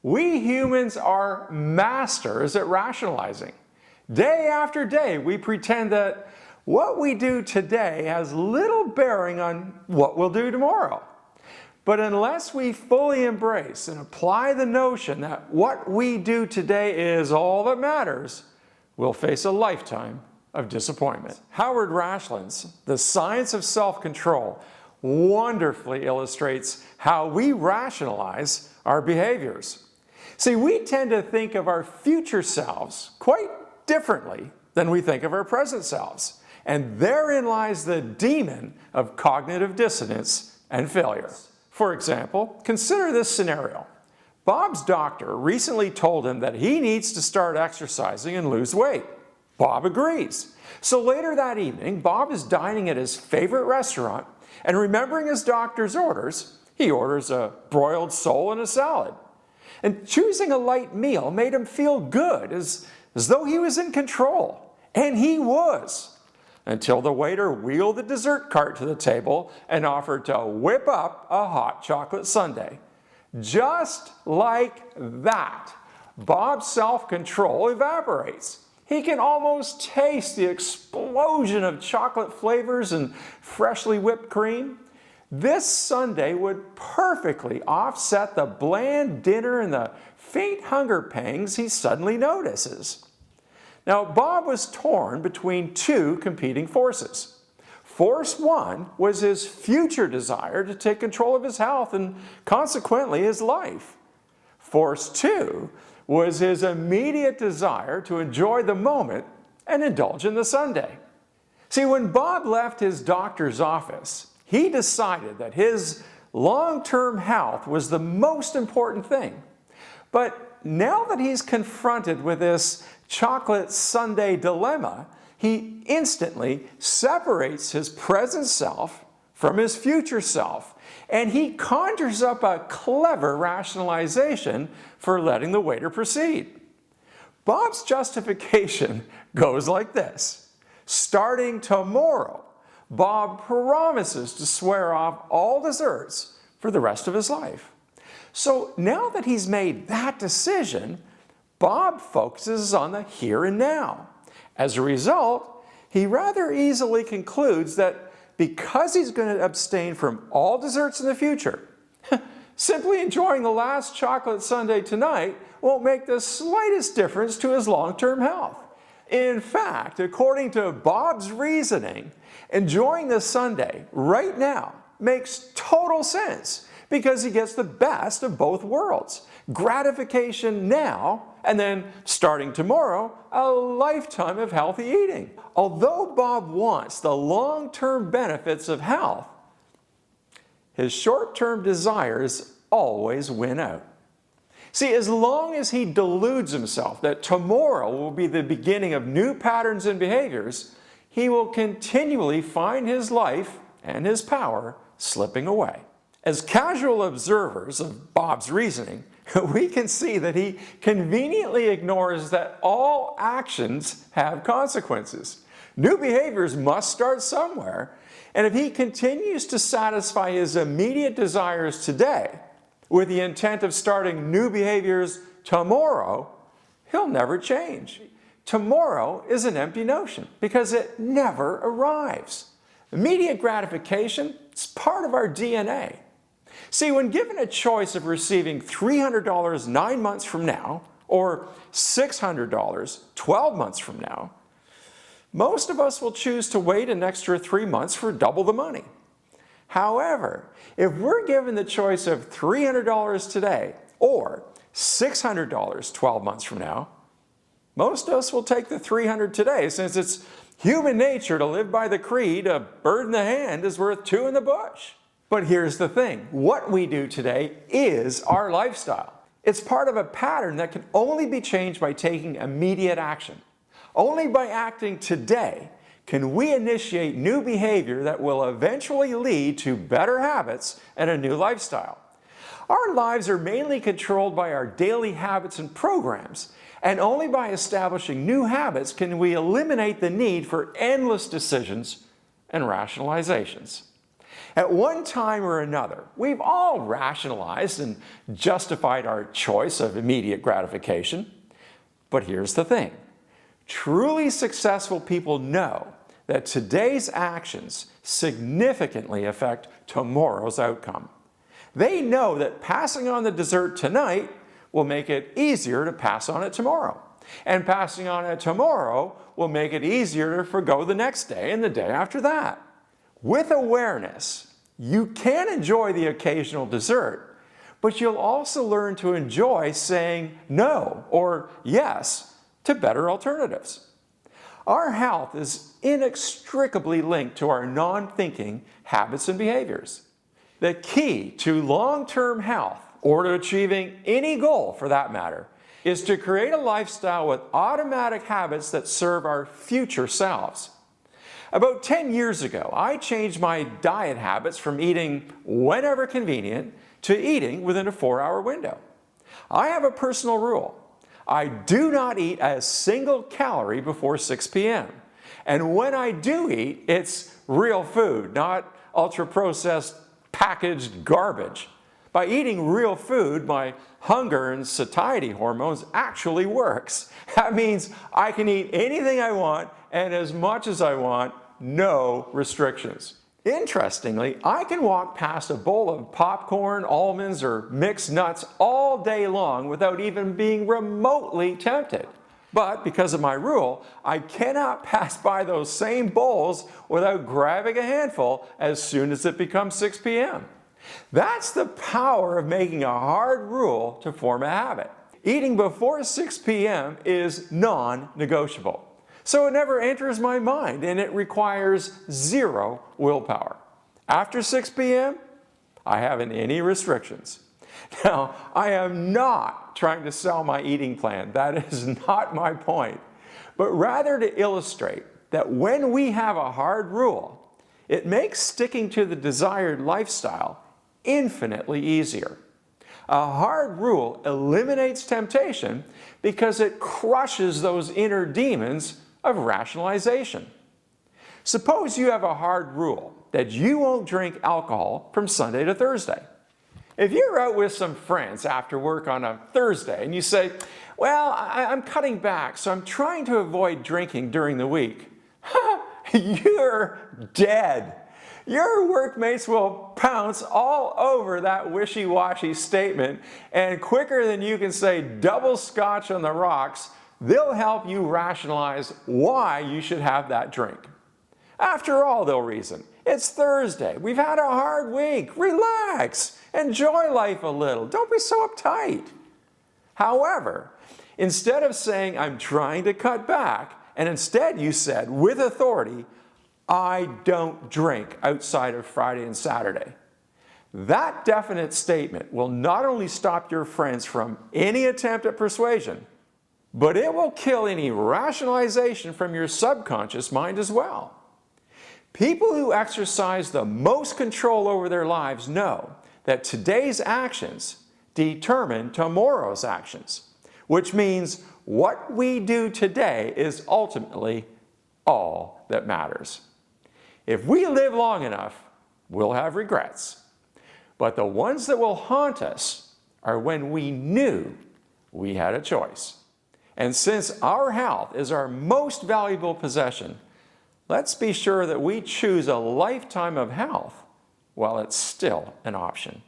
We humans are masters at rationalizing. Day after day, we pretend that what we do today has little bearing on what we'll do tomorrow. But unless we fully embrace and apply the notion that what we do today is all that matters, we'll face a lifetime of disappointment. Howard Rashland's The Science of Self-Control wonderfully illustrates how we rationalize our behaviors. See, we tend to think of our future selves quite differently than we think of our present selves. And therein lies the demon of cognitive dissonance and failure. For example, consider this scenario. Bob's doctor recently told him that he needs to start exercising and lose weight. Bob agrees. So later that evening, Bob is dining at his favorite restaurant, and remembering his doctor's orders, he orders a broiled sole and a salad. And choosing a light meal made him feel good, as though he was in control. And he was, until the waiter wheeled the dessert cart to the table and offered to whip up a hot chocolate sundae. Just like that, Bob's self-control evaporates. He can almost taste the explosion of chocolate flavors and freshly whipped cream. This sundae would perfectly offset the bland dinner and the faint hunger pangs he suddenly notices. Now, Bob was torn between two competing forces. Force one was his future desire to take control of his health and consequently his life. Force two was his immediate desire to enjoy the moment and indulge in the sundae. See, when Bob left his doctor's office, he decided that his long-term health was the most important thing. But now that he's confronted with this chocolate sundae dilemma, he instantly separates his present self from his future self, and he conjures up a clever rationalization for letting the waiter proceed. Bob's justification goes like this. Starting tomorrow, Bob promises to swear off all desserts for the rest of his life. So now that he's made that decision, Bob focuses on the here and now. As a result, he rather easily concludes that because he's going to abstain from all desserts in the future, simply enjoying the last chocolate sundae tonight won't make the slightest difference to his long-term health. In fact, according to Bob's reasoning, enjoying the sundae right now makes total sense because he gets the best of both worlds. Gratification now, and then starting tomorrow, a lifetime of healthy eating. Although Bob wants the long-term benefits of health, his short-term desires always win out. See, as long as he deludes himself that tomorrow will be the beginning of new patterns and behaviors, he will continually find his life and his power slipping away. As casual observers of Bob's reasoning, we can see that he conveniently ignores that all actions have consequences. New behaviors must start somewhere, and if he continues to satisfy his immediate desires today with the intent of starting new behaviors tomorrow, he'll never change. Tomorrow is an empty notion because it never arrives. Immediate gratification is part of our DNA. See, when given a choice of receiving $300 9 months from now or $600 12 months from now, most of us will choose to wait an extra 3 months for double the money. However, if we're given the choice of $300 today or $600 12 months from now, most of us will take the $300 today, since it's human nature to live by the creed, a bird in the hand is worth two in the bush. But here's the thing, what we do today is our lifestyle. It's part of a pattern that can only be changed by taking immediate action. Only by acting today can we initiate new behavior that will eventually lead to better habits and a new lifestyle. Our lives are mainly controlled by our daily habits and programs, and only by establishing new habits can we eliminate the need for endless decisions and rationalizations. At one time or another, we've all rationalized and justified our choice of immediate gratification. But here's the thing. Truly successful people know that today's actions significantly affect tomorrow's outcome. They know that passing on the dessert tonight will make it easier to pass on it tomorrow. And passing on it tomorrow will make it easier to forgo the next day and the day after that. With awareness, you can enjoy the occasional dessert, but you'll also learn to enjoy saying no or yes to better alternatives. Our health is inextricably linked to our non-thinking habits and behaviors. The key to long-term health, or to achieving any goal for that matter, is to create a lifestyle with automatic habits that serve our future selves. About 10 years ago, I changed my diet habits from eating whenever convenient to eating within a 4-hour window. I have a personal rule. I do not eat a single calorie before 6 p.m. And when I do eat, it's real food, not ultra-processed packaged garbage. By eating real food, my hunger and satiety hormones actually works. That means I can eat anything I want and as much as I want, no restrictions. Interestingly, I can walk past a bowl of popcorn, almonds, or mixed nuts all day long without even being remotely tempted. But because of my rule, I cannot pass by those same bowls without grabbing a handful as soon as it becomes 6 p.m. That's the power of making a hard rule to form a habit. Eating before 6 p.m. is non-negotiable. So it never enters my mind and it requires zero willpower. After 6 p.m., I haven't any restrictions. Now, I am not trying to sell my eating plan. That is not my point. But rather to illustrate that when we have a hard rule, it makes sticking to the desired lifestyle infinitely easier. A hard rule eliminates temptation because it crushes those inner demons of rationalization. Suppose you have a hard rule that you won't drink alcohol from Sunday to Thursday. If you're out with some friends after work on a Thursday and you say, well, I'm cutting back, so I'm trying to avoid drinking during the week, you're dead. Your workmates will pounce all over that wishy-washy statement, and quicker than you can say double scotch on the rocks, they'll help you rationalize why you should have that drink. After all, they'll reason, it's Thursday, we've had a hard week, relax, enjoy life a little, don't be so uptight. However, instead of saying, I'm trying to cut back, and instead you said, with authority, I don't drink outside of Friday and Saturday. That definite statement will not only stop your friends from any attempt at persuasion, but it will kill any rationalization from your subconscious mind as well. People who exercise the most control over their lives know that today's actions determine tomorrow's actions, which means what we do today is ultimately all that matters. If we live long enough, we'll have regrets. But the ones that will haunt us are when we knew we had a choice. And since our health is our most valuable possession, let's be sure that we choose a lifetime of health while it's still an option.